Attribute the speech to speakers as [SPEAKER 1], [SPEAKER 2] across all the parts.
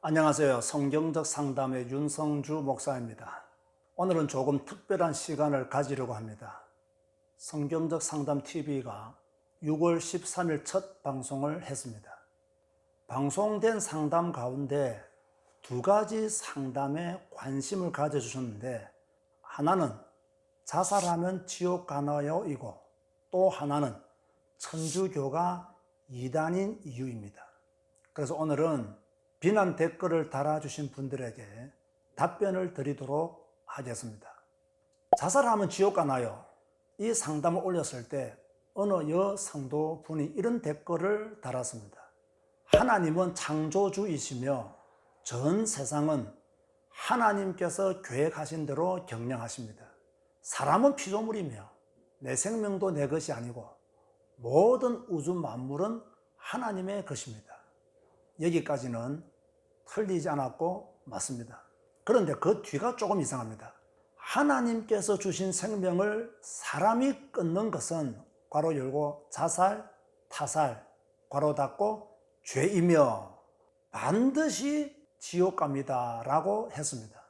[SPEAKER 1] 안녕하세요. 성경적 상담의 윤성주 목사입니다. 오늘은 조금 특별한 시간을 가지려고 합니다. 성경적 상담 TV가 6월 13일 첫 방송을 했습니다. 방송된 상담 가운데 두 가지 상담에 관심을 가져주셨는데, 하나는 자살하면 지옥 가나요? 이고, 또 하나는 천주교가 이단인 이유입니다. 그래서 오늘은 비난 댓글을 달아주신 분들에게 답변을 드리도록 하겠습니다. 자살하면 지옥 가나요? 이 상담을 올렸을 때 어느 여성도 분이 이런 댓글을 달았습니다. 하나님은 창조주이시며 전 세상은 하나님께서 계획하신 대로 경영하십니다. 사람은 피조물이며 내 생명도 내 것이 아니고 모든 우주 만물은 하나님의 것입니다. 여기까지는 틀리지 않았고 맞습니다. 그런데 그 뒤가 조금 이상합니다. 하나님께서 주신 생명을 사람이 끊는 것은 괄호 열고 자살, 타살, 괄호 닫고 죄이며 반드시 지옥 갑니다 라고 했습니다.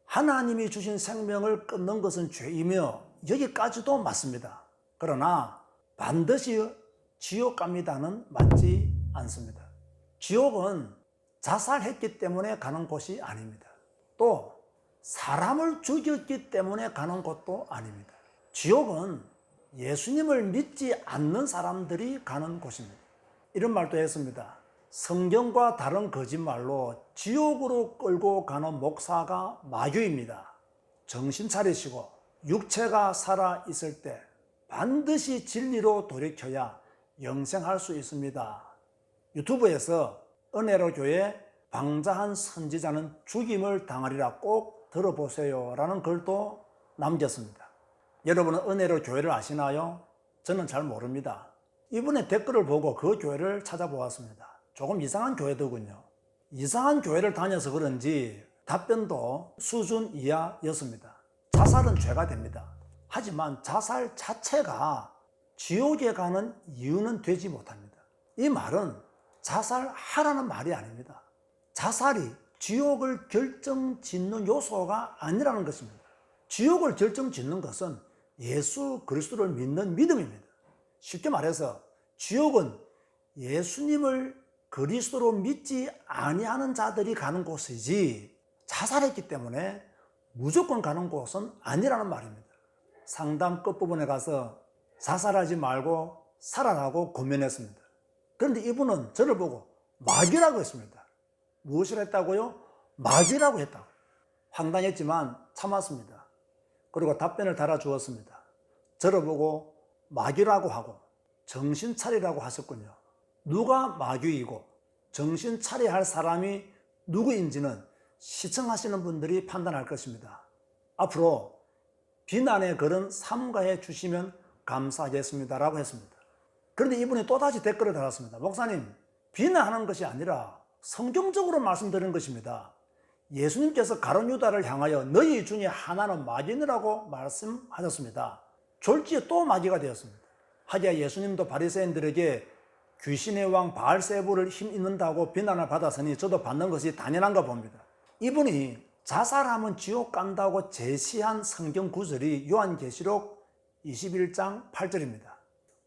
[SPEAKER 1] 하나님이 주신 생명을 끊는 것은 죄이며 여기까지도 맞습니다. 그러나 반드시 지옥 갑니다는 맞지 않습니다. 지옥은 자살했기 때문에 가는 곳이 아닙니다. 또 사람을 죽였기 때문에 가는 곳도 아닙니다. 지옥은 예수님을 믿지 않는 사람들이 가는 곳입니다. 이런 말도 했습니다. 성경과 다른 거짓말로 지옥으로 끌고 가는 목사가 마귀입니다. 정신 차리시고 육체가 살아있을 때 반드시 진리로 돌이켜야 영생할 수 있습니다. 유튜브에서 은혜로 교회 방자한 선지자는 죽임을 당하리라 꼭 들어보세요 라는 글도 남겼습니다. 여러분은 은혜로 교회를 아시나요? 저는 잘 모릅니다. 이분의 댓글을 보고 그 교회를 찾아보았습니다. 조금 이상한 교회더군요. 이상한 교회를 다녀서 그런지 답변도 수준 이하였습니다. 자살은 죄가 됩니다. 하지만 자살 자체가 지옥에 가는 이유는 되지 못합니다. 이 말은 자살하라는 말이 아닙니다. 자살이 지옥을 결정짓는 요소가 아니라는 것입니다. 지옥을 결정짓는 것은 예수 그리스도를 믿는 믿음입니다. 쉽게 말해서 지옥은 예수님을 그리스도로 믿지 아니하는 자들이 가는 곳이지 자살했기 때문에 무조건 가는 곳은 아니라는 말입니다. 상담 끝부분에 가서 자살하지 말고 살아라고 권면했습니다. 그런데 이분은 저를 보고 마귀라고 했습니다. 무엇을 했다고요? 마귀라고 했다고. 황당했지만 참았습니다. 그리고 답변을 달아주었습니다. 저를 보고 마귀라고 하고 정신 차리라고 하셨군요. 누가 마귀이고 정신 차려야 할 사람이 누구인지는 시청하시는 분들이 판단할 것입니다. 앞으로 비난의 글은 삼가해 주시면 감사하겠습니다 라고 했습니다. 그런데 이분이 또다시 댓글을 달았습니다. 목사님, 비난하는 것이 아니라 성경적으로 말씀드리는 것입니다. 예수님께서 가룟 유다를 향하여 너희 중에 하나는 마귀니라고 말씀하셨습니다. 졸지에 또 마귀가 되었습니다. 하기야 예수님도 바리새인들에게 귀신의 왕 바알세부를 힘입는다고 비난을 받았으니 저도 받는 것이 당연한가 봅니다. 이분이 자살하면 지옥 간다고 제시한 성경 구절이 요한계시록 21장 8절입니다.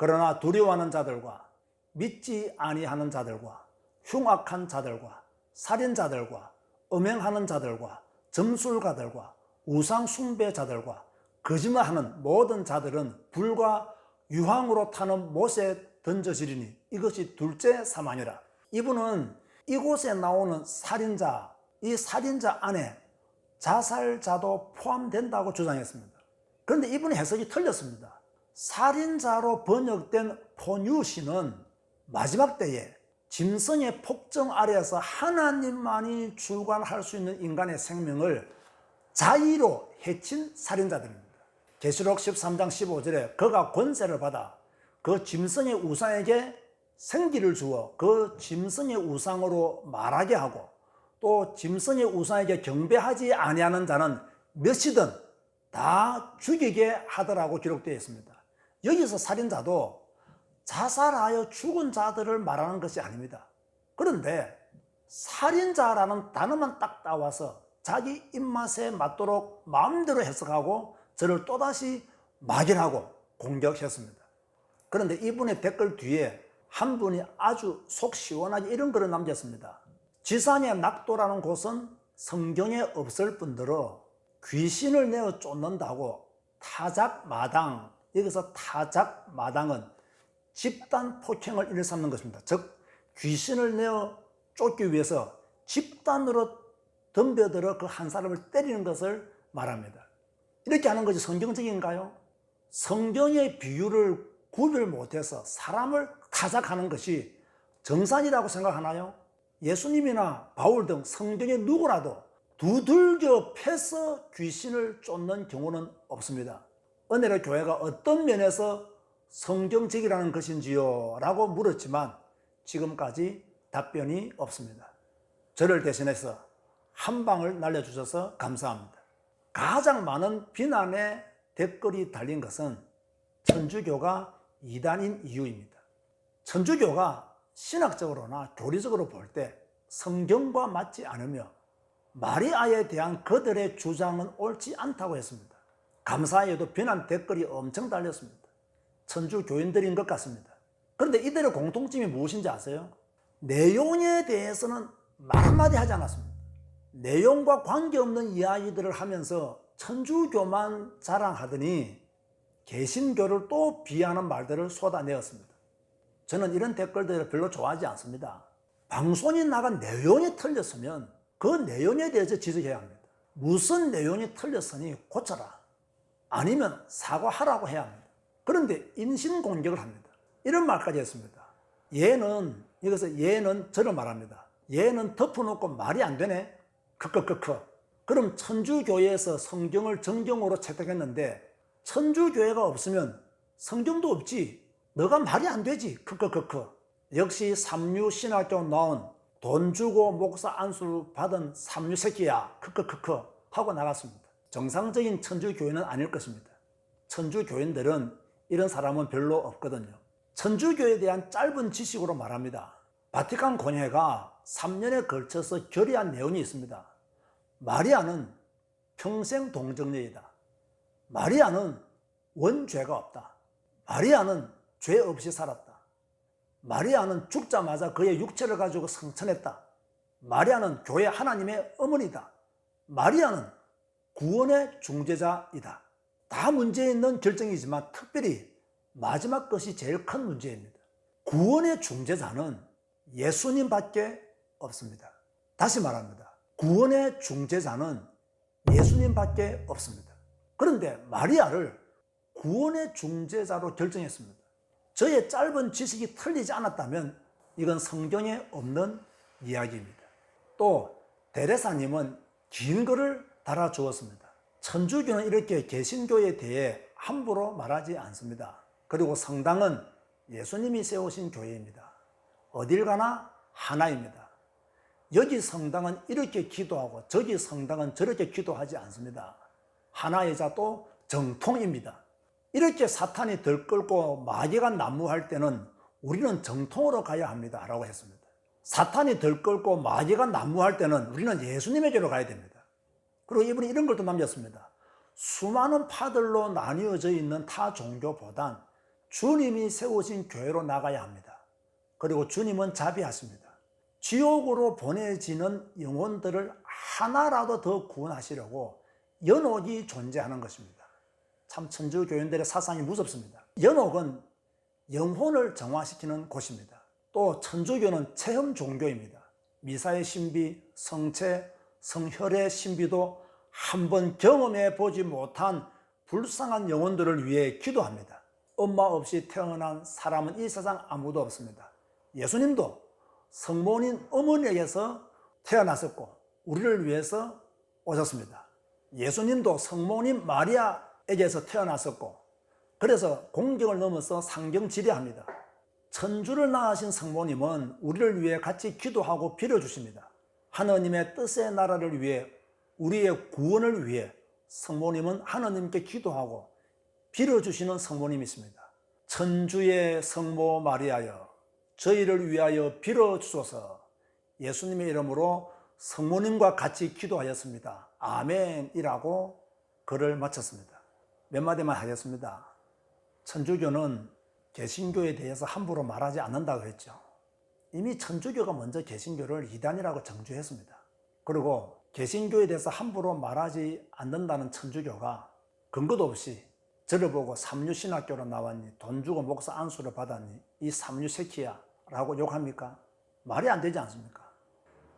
[SPEAKER 1] 그러나 두려워하는 자들과 믿지 아니하는 자들과 흉악한 자들과 살인자들과 음행하는 자들과 점술가들과 우상 숭배자들과 거짓말하는 모든 자들은 불과 유황으로 타는 못에 던져지리니 이것이 둘째 사망이라. 이분은 이곳에 나오는 살인자, 이 살인자 안에 자살자도 포함된다고 주장했습니다. 그런데 이분의 해석이 틀렸습니다. 살인자로 번역된 포뉴시는 마지막 때에 짐승의 폭정 아래에서 하나님만이 주관할 수 있는 인간의 생명을 자의로 해친 살인자들입니다. 계시록 13장 15절에 그가 권세를 받아 그 짐승의 우상에게 생기를 주어 그 짐승의 우상으로 말하게 하고 또 짐승의 우상에게 경배하지 아니하는 자는 몇이든 다 죽이게 하더라고 기록되어 있습니다. 여기서 살인자도 자살하여 죽은 자들을 말하는 것이 아닙니다. 그런데 살인자라는 단어만 딱 따와서 자기 입맛에 맞도록 마음대로 해석하고 저를 또다시 막연하고 공격했습니다. 그런데 이분의 댓글 뒤에 한 분이 아주 속 시원하게 이런 글을 남겼습니다. 지산의 낙도라는 곳은 성경에 없을 뿐더러 귀신을 내어 쫓는다고 타작마당, 여기서 타작마당은 집단 폭행을 일삼는 것입니다. 즉 귀신을 내어 쫓기 위해서 집단으로 덤벼들어 그 한 사람을 때리는 것을 말합니다. 이렇게 하는 것이 성경적인가요? 성경의 비유를 구별 못해서 사람을 타작하는 것이 정상이라고 생각하나요? 예수님이나 바울 등 성경의 누구라도 두들겨 패서 귀신을 쫓는 경우는 없습니다. 은혜의 교회가 어떤 면에서 성경적이라는 것인지요? 라고 물었지만 지금까지 답변이 없습니다. 저를 대신해서 한 방을 날려주셔서 감사합니다. 가장 많은 비난의 댓글이 달린 것은 천주교가 이단인 이유입니다. 천주교가 신학적으로나 교리적으로 볼 때 성경과 맞지 않으며 마리아에 대한 그들의 주장은 옳지 않다고 했습니다. 감사히도 비난 댓글이 엄청 달렸습니다. 천주교인들인 것 같습니다. 그런데 이들의 공통점이 무엇인지 아세요? 내용에 대해서는 말 한마디 하지 않았습니다. 내용과 관계없는 이야기들을 하면서 천주교만 자랑하더니 개신교를 또 비하하는 말들을 쏟아내었습니다. 저는 이런 댓글들을 별로 좋아하지 않습니다. 방송이 나간 내용이 틀렸으면 그 내용에 대해서 지적해야 합니다. 무슨 내용이 틀렸으니 고쳐라. 아니면 사과하라고 해야 합니다. 그런데 인신공격을 합니다. 이런 말까지 했습니다. 여기서 얘는 저를 말합니다. 얘는 덮어놓고 말이 안 되네. 크크크크. 그럼 천주교에서 성경을 정경으로 채택했는데 천주교회가 없으면 성경도 없지. 너가 말이 안 되지. 크크크크. 역시 삼류신학교 나온 돈 주고 목사 안수 받은 삼류 새끼야. 크크크크 하고 나갔습니다. 정상적인 천주교회는 아닐 것입니다. 천주교인들은 이런 사람은 별로 없거든요. 천주교에 대한 짧은 지식으로 말합니다. 바티칸 공회가 3년에 걸쳐서 결의한 내용이 있습니다. 마리아는 평생 동정녀이다. 마리아는 원죄가 없다. 마리아는 죄 없이 살았다. 마리아는 죽자마자 그의 육체를 가지고 성천했다. 마리아는 교회 하나님의 어머니다. 마리아는 구원의 중재자이다. 다 문제 있는 결정이지만 특별히 마지막 것이 제일 큰 문제입니다. 구원의 중재자는 예수님밖에 없습니다. 다시 말합니다. 구원의 중재자는 예수님밖에 없습니다. 그런데 마리아를 구원의 중재자로 결정했습니다. 저의 짧은 지식이 틀리지 않았다면 이건 성경에 없는 이야기입니다. 또 데레사님은 긴 글을 달아주었습니다. 천주교는 이렇게 개신교에 대해 함부로 말하지 않습니다. 그리고 성당은 예수님이 세우신 교회입니다. 어딜 가나 하나입니다. 여기 성당은 이렇게 기도하고 저기 성당은 저렇게 기도하지 않습니다. 하나이자 또 정통입니다. 이렇게 사탄이 들끓고 마귀가 난무할 때는 우리는 정통으로 가야 합니다 라고 했습니다. 사탄이 들끓고 마귀가 난무할 때는 우리는 예수님에게로 가야 됩니다. 그리고 이분이 이런 것도 남겼습니다. 수많은 파들로 나뉘어져 있는 타 종교보단 주님이 세우신 교회로 나가야 합니다. 그리고 주님은 자비하십니다. 지옥으로 보내지는 영혼들을 하나라도 더 구원하시려고 연옥이 존재하는 것입니다. 참 천주교인들의 사상이 무섭습니다. 연옥은 영혼을 정화시키는 곳입니다. 또 천주교는 체험 종교입니다. 미사의 신비, 성체, 성혈의 신비도 한번 경험해 보지 못한 불쌍한 영혼들을 위해 기도합니다. 엄마 없이 태어난 사람은 이 세상 아무도 없습니다. 예수님도 성모님 어머니에게서 태어나셨고 우리를 위해서 오셨습니다. 예수님도 성모님 마리아에게서 태어나셨고 그래서 공경을 넘어서 상경지례합니다. 천주를 낳으신 성모님은 우리를 위해 같이 기도하고 빌어주십니다. 하나님의 뜻의 나라를 위해 우리의 구원을 위해 성모님은 하나님께 기도하고 빌어주시는 성모님이십니다. 천주의 성모 마리아여 저희를 위하여 빌어주소서. 예수님의 이름으로 성모님과 같이 기도하였습니다. 아멘이라고 글을 마쳤습니다. 몇 마디만 하겠습니다. 천주교는 개신교에 대해서 함부로 말하지 않는다고 했죠. 이미 천주교가 먼저 개신교를 이단이라고 정죄했습니다. 그리고 개신교에 대해서 함부로 말하지 않는다는 천주교가 근거도 없이 저를 보고 삼류신학교로 나왔니, 돈 주고 목사 안수를 받았니, 이 삼류새끼야 라고 욕합니까? 말이 안 되지 않습니까?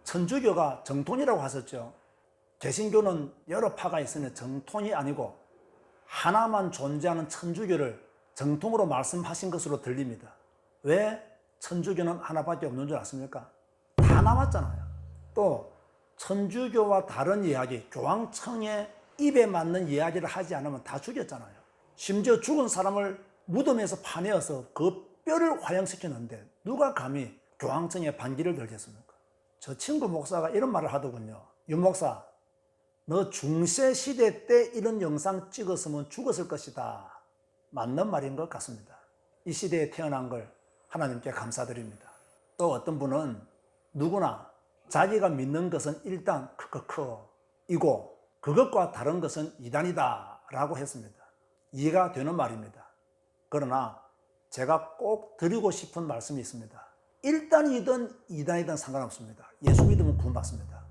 [SPEAKER 1] 천주교가 정통이라고 하셨죠. 개신교는 여러 파가 있으니 정통이 아니고 하나만 존재하는 천주교를 정통으로 말씀하신 것으로 들립니다. 왜 천주교는 하나밖에 없는 줄 아십니까? 다 남았잖아요. 또 천주교와 다른 이야기, 교황청의 입에 맞는 이야기를 하지 않으면 다 죽였잖아요. 심지어 죽은 사람을 무덤에서 파내어서 그 뼈를 화형시키는데 누가 감히 교황청에 반기를 들겠습니까? 저 친구 목사가 이런 말을 하더군요. 윤 목사, 너 중세 시대 때 이런 영상 찍었으면 죽었을 것이다. 맞는 말인 것 같습니다. 이 시대에 태어난 걸 하나님께 감사드립니다. 또 어떤 분은 누구나 자기가 믿는 것은 일단 이고 그것과 다른 것은 이단이다 라고 했습니다. 이해가 되는 말입니다. 그러나 제가 꼭 드리고 싶은 말씀이 있습니다. 일단이든 이단이든 상관없습니다. 예수 믿으면 구원받습니다.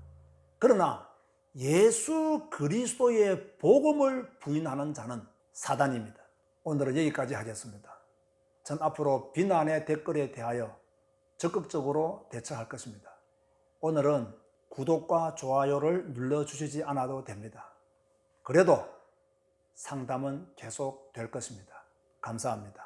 [SPEAKER 1] 그러나 예수 그리스도의 복음을 부인하는 자는 사단입니다. 오늘은 여기까지 하겠습니다. 전 앞으로 비난의 댓글에 대하여 적극적으로 대처할 것입니다. 오늘은 구독과 좋아요를 눌러주시지 않아도 됩니다. 그래도 상담은 계속 될 것입니다. 감사합니다.